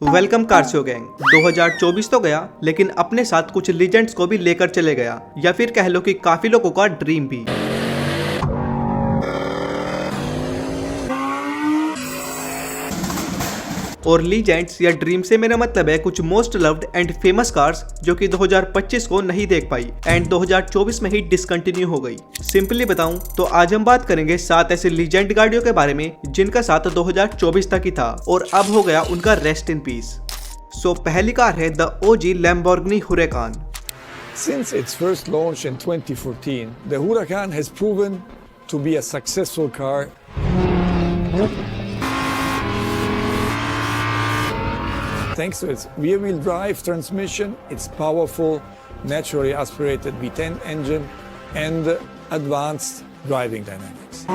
Welcome कारशो gang. 2024 तो गया, लेकिन अपने साथ कुछ लीजेंड्स को भी लेकर चले गया, या फिर कह लो कि काफी लोगों का ड्रीम भी। और लीजेंड्स या ड्रीम से मेरा मतलब है कुछ most loved and famous cars जो कि 2025 को नहीं देख पाई एंड 2024 में ही डिसकंटिन्यू हो गई। सिंपली बताऊं तो आज हम बात करेंगे 7 ऐसे लीजेंड गाड़ियों के बारे में जिनका साथ 2024 तक ही था और अब हो गया उनका रेस्ट इन पीस। सो पहली कार है the OG Lamborghini Huracan. Since its first launch in 2014, the Huracan has proven to be a successful car. Thanks to its rear-wheel drive transmission, its powerful, naturally aspirated V10 engine, and advanced driving dynamics.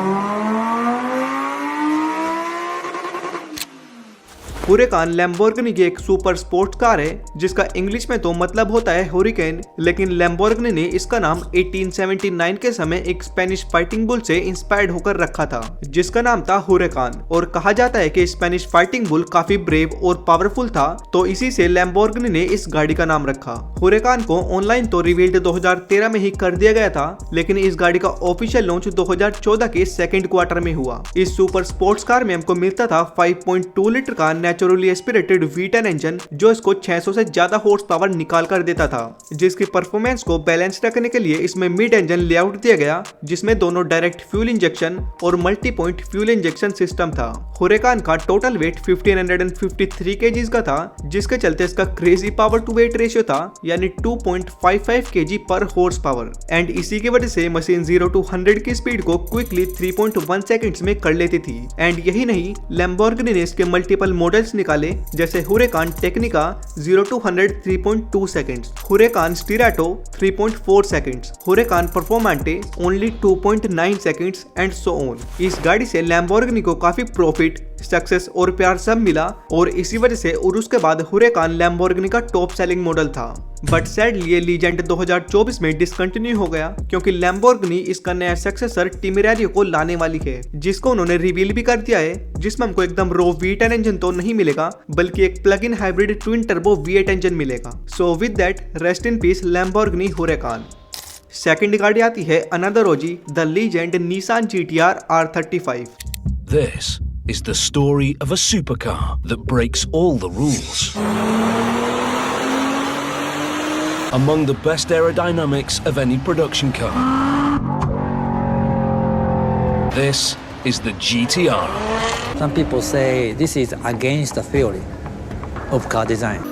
Huracan Lamborghini की एक super sports car है जिसका English में तो मतलब होता है hurricane, लेकिन लैम्बोर्गिनी ने इसका नाम 1879 के समय एक स्पेनिश फाइटिंग बुल से इंस्पायर्ड होकर रखा था जिसका नाम था हुरेकान। और कहा जाता है कि स्पेनिश फाइटिंग बुल काफी ब्रेव और पावरफुल था, तो इसी से लैम्बोर्गिनी ने इस गाड़ी का नाम रखा। हुरेकान को ऑनलाइन तो रिवील्ड 2013 में ही कर दिया गया था, लेकिन इस गाड़ी का ऑफिशियल लॉन्च 2014 के सेकंड क्वार्टर में हुआ। इस सुपर स्पोर्ट्स कार में हमको मिलता था 5.2 लीटर का नेचुरली एस्पिरेटेड V10 इंजन जो इसको 600 से ज्यादा हॉर्स पावर निकाल कर देता था, जिसकी परफॉर्मेंस को बैलेंस रखने के लिए इसमें मिड इंजन लेआउट दिया गया जिसमें दोनों डायरेक्ट फ्यूल इंजेक्शन और multi point fuel injection system था। हुरेकान का टोटल वेट 1553 kg का था, जिसके चलते इसका crazy power to weight ratio था, यानी 2.55 kg पर हॉर्स पावर। एंड इसी की वजह से मशीन 0 to 100 की स्पीड को क्विकली 3.1 सेकंड्स में कर लेती थी। एंड यही नहीं, लैम्बोर्गिनी ने इसके मल्टीपल मॉडल्स निकाले जैसे Huracan Tecnica 0 to 100 3.2 seconds, Huracan Sterrato 3.4 seconds, Huracan Performante only 2.9 seconds and so on. इस गाड़ी से लैम्बोर्गिनी को काफी प्रॉफिट, सक्सेस और प्यार सब मिला और इसी वजह से और उसके बाद हुरेकान लैम्बोर्गिनी का टॉप सेलिंग मॉडल था। बट सैडली ये लीजेंड 2024 में डिसकंटिन्यू हो गया क्योंकि लैम्बोर्गिनी इसका नया सक्सेसर टेमेरारियो को लाने वाली है, जिसको उन्होंने रिवील भी कर दिया है, जिसमें हमको एकदम रो V10 इंजन तो नहीं मिलेगा बल्कि एक plug in hybrid twin turbo V8 engine मिलेगा। So with that rest in peace Lamborghini Huracan. Second गाड़ी आती है another OG the legend Nissan GTR R35। This is the story of a supercar that breaks all the rules. Among the best aerodynamics of any production car. This is the GTR. Some people say this is against the theory of car design.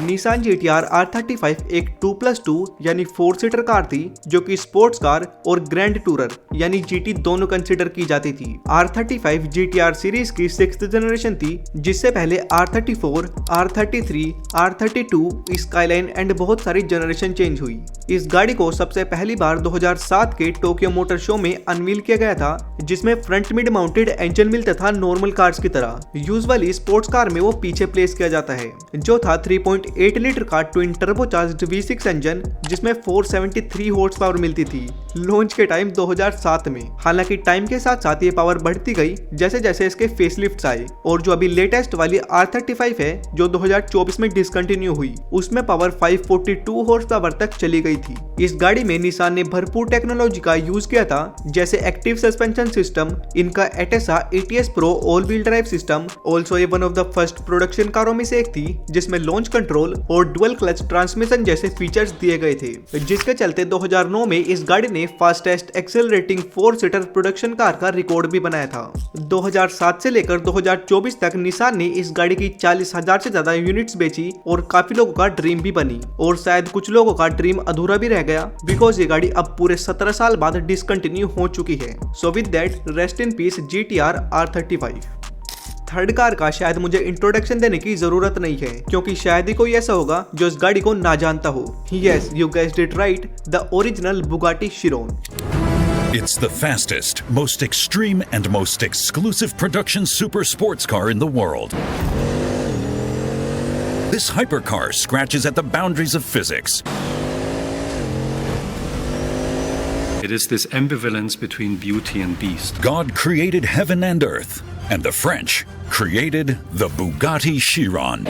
Nissan GTR R35 एक 2+2 यानी 4 seater car थी जो कि sports car और grand tourer यानी GT दोनों consider की जाती थी। R35 GTR सीरीज की 6th जनरेशन थी, जिससे पहले R34, R33, R32, skyline and बहुत सारी जनरेशन चेंज हुई। इस गाड़ी को सबसे पहली बार 2007 के टोक्यो मोटर शो में अनवील किया गया था, जिसमें फ्रंट मिड माउंटेड इंजन मिलता था नॉर्मल कार्स की तरह। यूजुअली स्पोर्ट्स कार में वो पीछे प्लेस किया जाता है, जो था 3.8 लीटर का ट्विन टर्बोचार्ज्ड V6 इंजन जिसमें 473 हॉर्स पावर मिलती थी लॉन्च के टाइम 2007 में। हालांकि टाइम के साथ साथ ये पावर बढ़ती गई जैसे जैसे इसके फेसलिफ्ट्स आए, और जो अभी लेटेस्ट वाली R35 है जो 2024 में डिसकंटिन्यू हुई, उसमें पावर 542 हॉर्स पावर तक चली गई थी। इस गाड़ी में निसान ने भरपूर टेक्नोलॉजी का यूज किया था, जैसे एक्टिव सस्पेंशन सिस्टम, इनका ATTESA ATS pro all wheel drive system. Also ये one of the first production कारों में से एक थी जिसमें लॉन्च कंट्रोल और डुअल क्लच ट्रांसमिशन जैसे फीचर्स दिए गए थे, जिसके चलते 2009 में इस गाड़ी ने fastest accelerating 4 seater production car का रिकॉर्ड भी बनाया था। 2007 से लेकर 2024 तक निसान ने इस गाड़ी की 40,000 से ज्यादा यूनिट्स बेची और काफी लोगों का ड्रीम भी बनी, और शायद कुछ लोगों का ड्रीम अधूरा भी रह गया बिकॉज ये गाड़ी अब पूरे 17 साल बाद डिसकंटिन्यू हो चुकी है। सो with that rest in piece GTR R35। Third car का शायद मुझे इंट्रोडक्शन देने की जरूरत नहीं है क्योंकि शायद ही कोई ऐसा होगा जो इस गाड़ी को ना जानता हो। Yes, you guessed it right, the original Bugatti Chiron. It's the fastest, most extreme and most exclusive production super sports car in the world. This hypercar scratches at the boundaries of physics. It is this ambivalence between beauty and beast. God created heaven and earth, and the French created the Bugatti Chiron.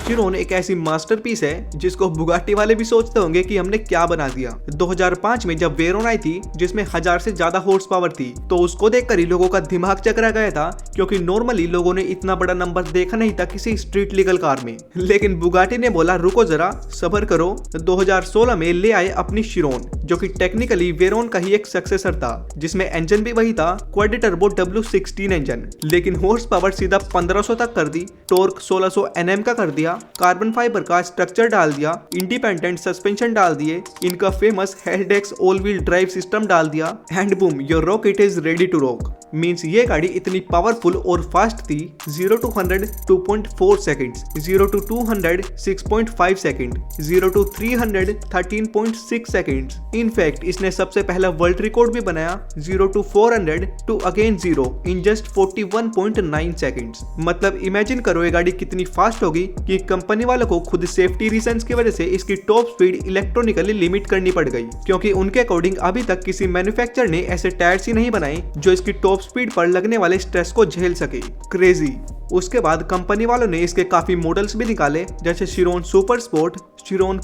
Chiron एक ऐसी masterpiece है जिसको Bugatti वाले भी सोचते होंगे कि हमने क्या बना दिया। 2005 में जब वेरोन आई थी जिसमें 1000 से ज्यादा हॉर्स पावर थी, तो उसको देखकर ही लोगों का दिमाग चकरा गया था, क्योंकि नॉर्मली लोगों ने इतना बड़ा नंबर देखा नहीं था किसी स्ट्रीट लीगल कार में। लेकिन बुगाटी ने बोला रुको जरा, सब्र करो। 2016 में ले आए अपनी चिरोन, जो कि टेक्निकली वेरोन का ही एक सक्सेसर था, जिसमें इंजन भी वही था, क्वाड टर्बो W16 इंजन, लेकिन हॉर्स पावर सीधा 1500 तक कर दी, टॉर्क 1600 Nm का कर दिया, कार्बन फाइबर का स्ट्रक्चर डाल दिया, इंडिपेंडेंट सस्पेंशन डाल दिए, इनका फेमस हेडएक्स ऑल व्हील ड्राइव सिस्टम डाल दिया, and boom your rocket is ready to rock. Means ये गाड़ी इतनी पावरफुल और फास्ट थी, 0 to 100 2.4 seconds, 0 to 200 6.5 second, 0 to 300 13.6 seconds. In fact इसने सबसे पहला वर्ल्ड रिकॉर्ड भी बनाया, 0 to 400 to again 0 in just 41.9 seconds. मतलब इमेजिन करो ये गाड़ी कितनी फास्ट होगी कि कंपनी वालों को खुद सेफ्टी रीजंस की वजह से इसकी टॉप स्पीड इलेक्ट्रॉनिकली लिमिट करनी पड़ गई, क्योंकि उनके अकॉर्डिंग अभी तक किसी मैन्युफैक्चरर ने ऐसे टायर्स ही नहीं बनाए जो इसकी टॉप स्पीड पर लगने वाले स्ट्रेस को झेल सके। क्रेजी। उसके बाद कंपनी वालों ने इसके काफी मॉडल्स भी निकाले, जैसे चिरोन सुपर स्पोर्ट, चिरोन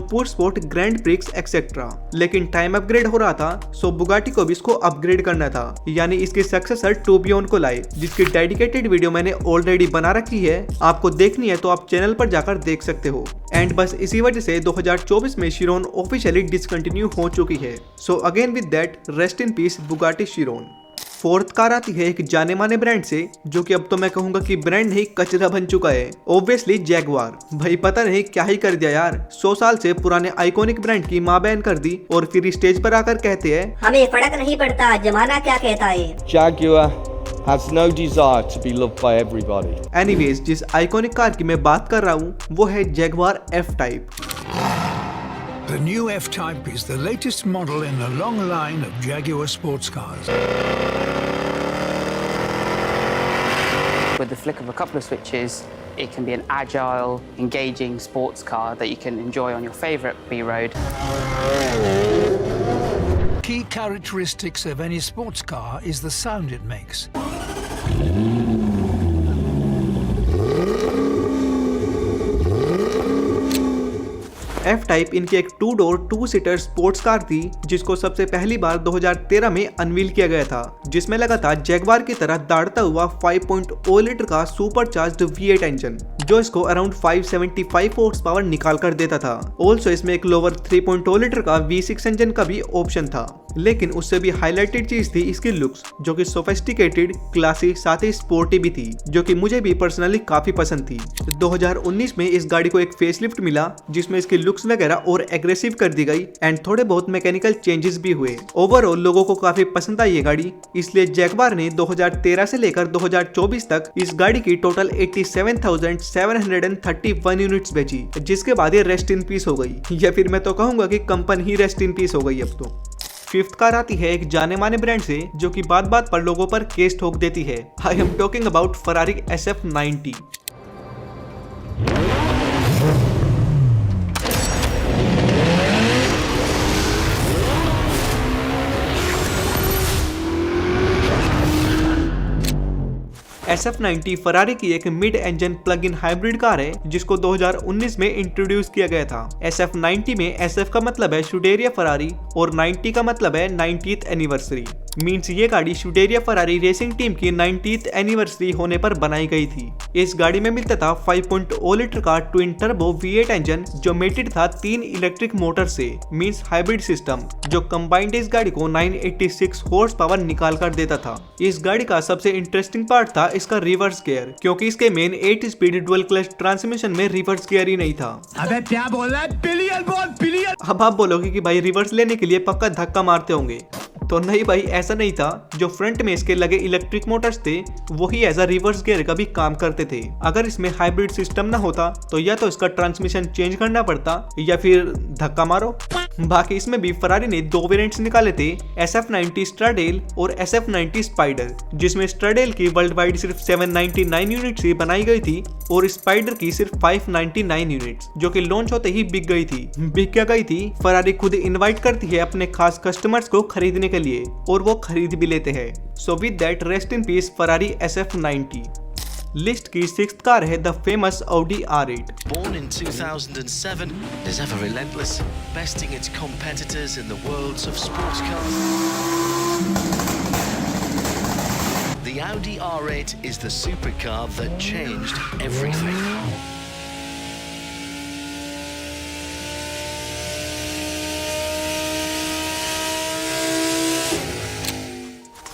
पुर स्पोर्ट ग्रैंड प्रिक्स एक्सेट्रा। लेकिन टाइम अपग्रेड हो रहा था, सो बुगाटी को भी इसको अपग्रेड करना था, यानी इसकी सक्सेसर टूबियन को लाए, जिसकी डेडिकेटेड वीडियो मैंने ऑलरेडी बना रखी है। आपको देखनी है तो आप चैनल पर जाकर देख सकते हो। एंड बस इसी वजह से 2024 में चिरोन ऑफिशियली डिसकंटिन्यू हो चुकी है। So again with that, rest in piece Bugatti Chiron. Fourth car आती है एक जाने माने ब्रांड से, जो कि अब तो मैं कहूंगा कि ब्रांड नहीं कचरा बन चुका है। Obviously Jaguar. भाई पता नहीं क्या ही कर दिया यार, 100 साल से पुराने आइकॉनिक ब्रांड की मां बैन कर दी, और फिर स्टेज पर आकर कहते हैं हमें फर्क नहीं पड़ता जमाना क्या कहता है। Jaguar has no desire to be loved by everybody. Anyways, जिस आइकॉनिक कार की मैं बात कर रहा हूँ वो है Jaguar F-Type। The new F-Type is the latest model in a long line of Jaguar sports cars. With the flick of a couple of switches, it can be an agile, engaging sports car that you can enjoy on your favorite B-road. Key characteristics of any sports car is the sound it makes. F-Type इनकी एक 2 door 2 seater sports car थी, जिसको सबसे पहली बार 2013 में unveil किया गया था, जिसमें लगा था जैगवार की तरह दौड़ता हुआ 5.0 लीटर का सुपरचार्ज्ड V8 इंजन, जो इसको अराउंड 575 हॉर्स पावर निकाल कर देता था। ऑल्सो इसमें एक लोअर 3.0 लीटर का V6 इंजन का भी ऑप्शन था। लेकिन उससे भी हाईलाइटेड चीज थी इसकी लुक्स, जो कि सोफिस्टिकेटेड, क्लासी, साथ ही स्पोर्टी भी थी, जो कि मुझे भी पर्सनली काफी पसंद थी। 2019 में इस गाड़ी को एक फेसलिफ्ट मिला, जिसमें इसकी लुक्स वगैरह और एग्रेसिव कर दी गई, एंड थोड़े बहुत मैकेनिकल चेंजेस भी हुए। ओवरऑल लोगों को काफी पसंद आई ये गाड़ी, इसलिए जैगवार ने 2013 से लेकर 2024 तक इस गाड़ी की टोटल 87,731 यूनिट्स बेची, जिसके बाद ये रेस्ट इन पीस हो गई, या फिर मैं तो कहूंगा कि company he rest in piece हो गई अब तो। फिफ्थ कार आती है एक जाने माने ब्रांड से, जो कि बात बात पर लोगों पर केस ठोक देती है। I am talking about Ferrari SF90। SF90 Ferrari की एक mid engine plug in hybrid car है, जिसको 2019 में इंट्रोड्यूस किया गया था। SF90 में SF का मतलब है शुडेरिया फरारी और 90 का मतलब है 90th एनिवर्सरी। मींस ये गाड़ी शुडेरिया फरारी रेसिंग टीम की 90th एनिवर्सरी होने पर बनाई गई थी। इस गाड़ी में मिलता था 5.0 लीटर का ट्विन टर्बो V8 इंजन, जो मेटेड था 3 इलेक्ट्रिक मोटर से, मींस हाइब्रिड सिस्टम, जो कंबाइंड इस गाड़ी को 986 हॉर्स पावर निकाल कर देता था। इस गाड़ी का सबसे इंटरेस्टिंग पार्ट था इसका रिवर्स गियर, क्योंकि इसके main 8 speed dual clutch transmission में रिवर्स गियर ही नहीं था। अबे क्या बोल रहा है? बिलियन बोल बिलियन। अब आप बोलोगे कि भाई रिवर्स लेने के लिए पक्का धक्का मारते होंगे, तो नहीं भाई, ऐसा नहीं था। जो फ्रंट में इसके लगे इलेक्ट्रिक मोटर्स थे वही एज अ रिवर्स गियर का भी काम करते थे। अगर इसमें हाइब्रिड सिस्टम ना होता तो या तो इसका ट्रांसमिशन चेंज करना पड़ता या फिर धक्का मारो। बाकी इसमें भी फरारी ने 2 वेरिएंट्स निकाले थे, SF90 स्ट्राडेल और SF90 स्पाइडर, जिसमें स्ट्राडेल की वर्ल्ड वाइड सिर्फ 799 यूनिट्स ही बनाई गई थी और स्पाइडर की सिर्फ 599 यूनिट्स, जो कि लॉन्च होते ही बिक गई थी। बिक क्या गई थी, फरारी खुद इनवाइट करती है अपने खास कस्टमर्स को खरीदने के लिए और वो खरीद भी लेते हैं। सो with that rest in piece Ferrari SF90। List की 6th कार है the famous Audi R8। Born in 2007, it is ever relentless, besting its competitors in the worlds of sports cars. The Audi R8 is the supercar that changed everything.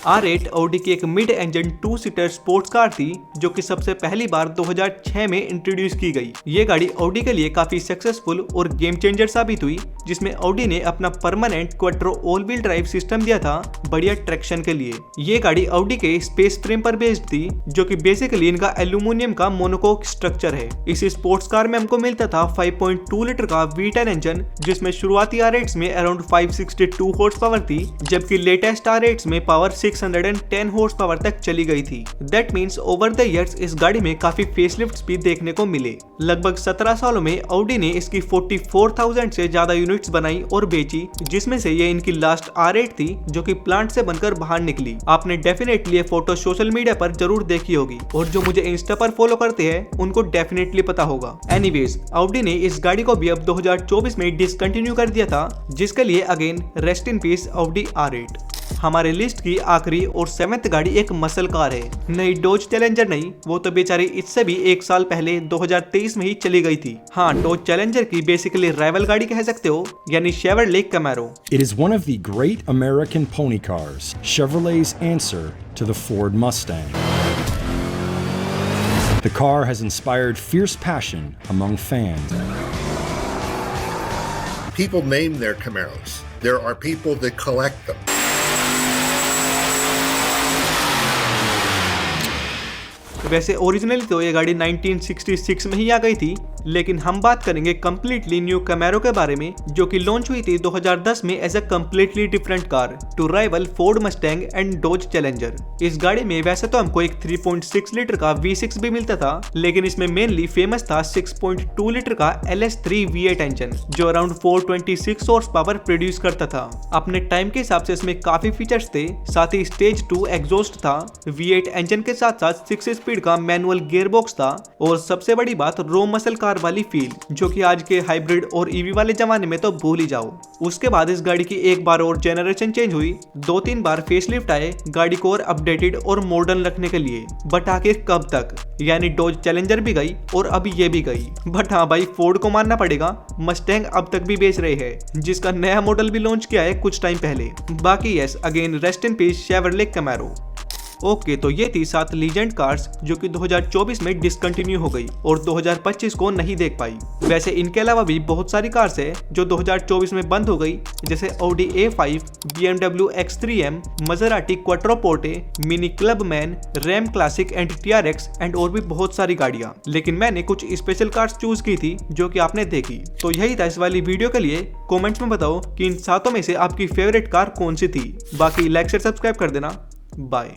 R8 Audi की एक mid engine 2-सीटर sports car थी जो कि सबसे पहली बार 2006 में introduce की गई। ये गाड़ी Audi के लिए काफी सक्सेसफुल और गेम चेंजर साबित हुई, जिसमें Audi ने अपना permanent quattro all wheel drive system दिया था बढ़िया ट्रैक्शन के लिए। ये गाड़ी Audi के स्पेस फ्रेम पर बेस्ड थी, जो कि बेसिकली इनका एल्यूमिनियम का मोनोकोक स्ट्रक्चर है। इस स्पोर्ट्स कार में हमको मिलता था 5.2 लीटर का V10 इंजन, जिसमें शुरुआती R8s में अराउंड 562 हॉर्स पावर थी, जबकि लेटेस्ट R8s में पावर 610 हॉर्स पावर तक चली गई थी। That means over the years इस गाड़ी में काफी फेसलिफ्ट्स भी देखने को मिले। लगभग 17 सालों में Audi ने इसकी 44,000 से ज्यादा यूनिट्स बनाई और बेची, जिसमें से ये इनकी लास्ट R8 थी जो कि प्लांट से बनकर बाहर निकली। आपने डेफिनेटली ये फोटो सोशल मीडिया पर जरूर देखी होगी और जो मुझे इंस्टा पर फॉलो करते हैं उनको डेफिनेटली पता होगा। एनीवेज, Audi ने इस गाड़ी को भी अब 2024 में डिसकंटिन्यू कर दिया था, जिसके लिए again rest in piece Audi R8। हमारे लिस्ट की आखिरी और 7th गाड़ी एक मसल कार है। नहीं, डोज चैलेंजर नहीं, वो तो बेचारी इससे भी 1 साल पहले 2023 में ही चली गई थी। हाँ, डोज चैलेंजर की बेसिकली राइवल गाड़ी कह सकते हो, यानी शेवरले कैमरो। It is one of the great American pony cars, Chevrolet's answer to the Ford Mustang. The car has inspired fierce passion among fans. People name their Camaros. There are people that collect them. वैसे originally तो ये गाड़ी 1966 में ही आ गई थी, लेकिन हम बात करेंगे कंप्लीटली न्यू कैमरो के बारे में, जो कि लॉन्च हुई थी 2010 में as a completely different car to rival Ford Mustang and Dodge Challenger. इस गाड़ी में वैसे तो हमको एक 3.6 लीटर का V6 भी मिलता था, लेकिन इसमें मेनली फेमस था 6.2 लीटर का LS3 V8 इंजन, जो अराउंड 426 हॉर्स पावर प्रोड्यूस करता था। अपने टाइम के हिसाब से इसमें काफी फीचर्स थे, साथ ही स्टेज 2 एग्जॉस्ट था। V8 इंजन के साथ साथ 6 स्पीड का मैनुअल गियरबॉक्स था और सबसे बड़ी बात रो मसल कार वाली फील, जो कि आज के हाइब्रिड और ईवी वाले जमाने में तो भूल ही जाओ। उसके बाद इस गाड़ी की एक बार और जनरेशन चेंज हुई, 2-3 बार फेसलिफ्ट आए गाड़ी को और अपडेटेड और मॉडर्न रखने के लिए, बट आखिर कब तक? यानी डोज चैलेंजर भी गई और अब ये भी गई। बट हाँ भाई, फोर्ड को मानना पड़ेगा, मस्टैंग अब तक भी बेच रहे हैं, जिसका नया मॉडल भी लॉन्च किया है कुछ टाइम पहले। बाकी yes, again rest in piece Chevrolet कैमरो। ओके, तो ये थी 7 लीजेंड कार्स जो कि 2024 में डिसकंटिन्यू हो गई और 2025 को नहीं देख पाई। वैसे इनके अलावा भी बहुत सारी कार्स है जो 2024 में बंद हो गई, जैसे Audi A5, BMW X3M, Maserati Quattroporte, Mini Clubman, Ram Classic and TRX and और भी बहुत सारी गाड़ियाँ। लेकिन मैंने कुछ स्पेशल कार्स चूज की थी जो कि आपने देखी। तो यही था इस वाली वीडियो के लिए। कॉमेंट्स में बताओ कि इन 7 में से आपकी फेवरेट कार कौन सी थी। बाकी लाइक शेयर सब्सक्राइब कर देना। बाय।